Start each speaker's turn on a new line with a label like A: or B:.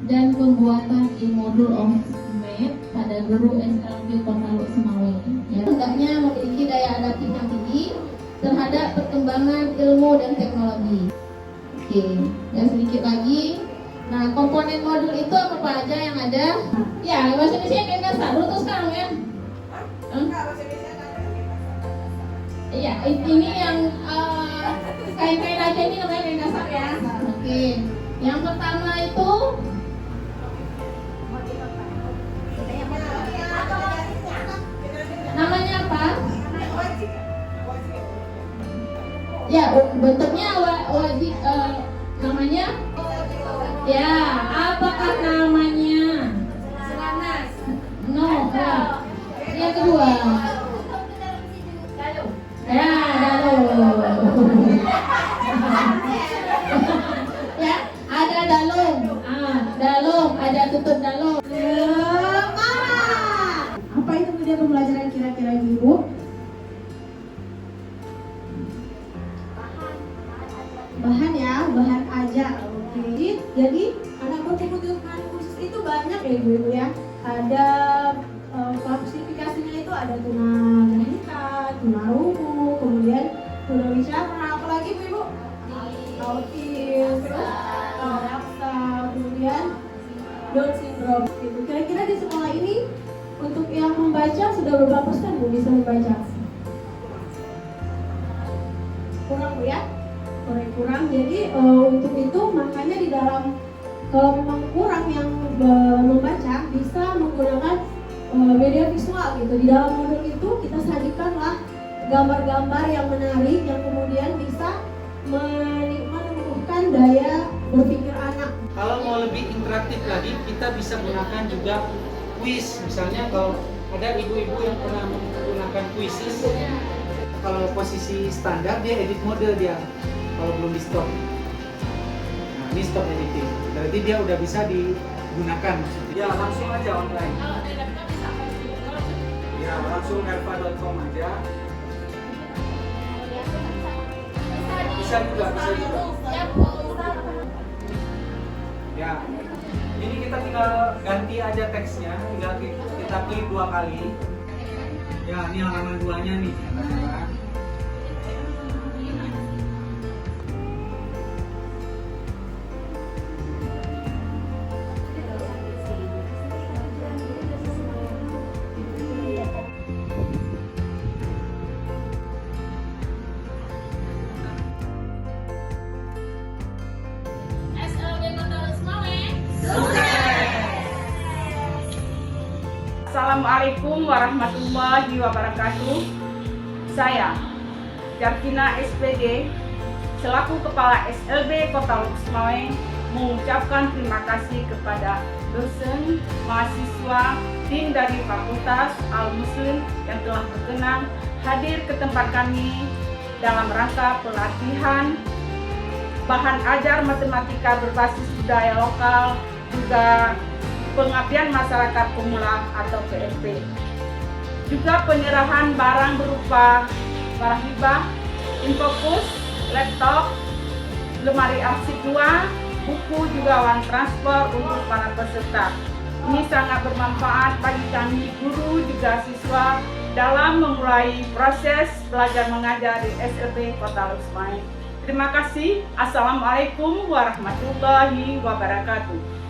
A: dan pembuatan e-modul of math pada guru SLB Kota Luk Semawe. Ya, hendaknya memiliki daya adaptif yang tinggi terhadap perkembangan ilmu dan teknologi. Oke, dan sedikit lagi. Nah, komponen modul itu apa aja yang ada? Ya, bahasa Indonesia kayak nggak saru tuh sekarang ya. Iya, ini yang kain-kain aja ini namanya kain dasar ya. Oke, yang pertama itu namanya apa? Ya, bentuknya wajib namanya. Ya, apakah namanya? No, ya. Yang kedua. Ya, dalung. Ya, ada dalung. Dalung, ada tutup dalung.
B: Apa itu media pembelajaran kira-kira Ibu? Bahan ya, bahan aja. Oke. Jadi anak berkebutuhan khusus itu banyak ya Ibu ya. Ada klasifikasinya itu ada tunanetra, tunarungu, kemudian tunawicara, apalagi Bu Ibu? Autis, raksa, kemudian Down syndrome. Gitu. Kira-kira di sekolah ini untuk yang membaca sudah berapa persen Bu bisa membaca? Kurang Bu ya? Kurang. Jadi untuk itu makanya di dalam kalau memang kurang yang membaca bisa menggunakan media visual gitu. Di dalam modul itu kita sajikanlah gambar-gambar yang menarik yang kemudian bisa menumbuhkan daya berpikir anak.
C: Kalau mau lebih interaktif lagi, kita bisa gunakan juga kuis. Misalnya kalau ada ibu-ibu yang pernah menggunakan kuisis, kalau posisi standar dia edit mode dia. Kalau belum di stop, nah ini stop editing, berarti dia udah bisa digunakan. Ya langsung aja online. Ya langsung nerva.com aja. Bisa juga. Ya, ini kita tinggal ganti aja teksnya, tinggal kita klik 2 kali. Ya, ini halaman 2-nya nih.
D: Assalamualaikum warahmatullahi wabarakatuh. Saya Jarkina SPG selaku Kepala SLB Kota Luk Semawe mengucapkan terima kasih kepada dosen, mahasiswa, tim dari Fakultas Al-Muslim yang telah berkenan hadir ke tempat kami dalam rangka pelatihan bahan ajar matematika berbasis budaya lokal, juga pengabdian masyarakat pemula atau PMP. Juga penyerahan barang berupa barang hibah, infokus, laptop, lemari arsip 2, buku, juga uang transfer untuk para peserta. Ini sangat bermanfaat bagi kami guru juga siswa dalam memulai proses belajar mengajar di SLB Kota Luk Semawe. Terima kasih. Assalamualaikum warahmatullahi wabarakatuh.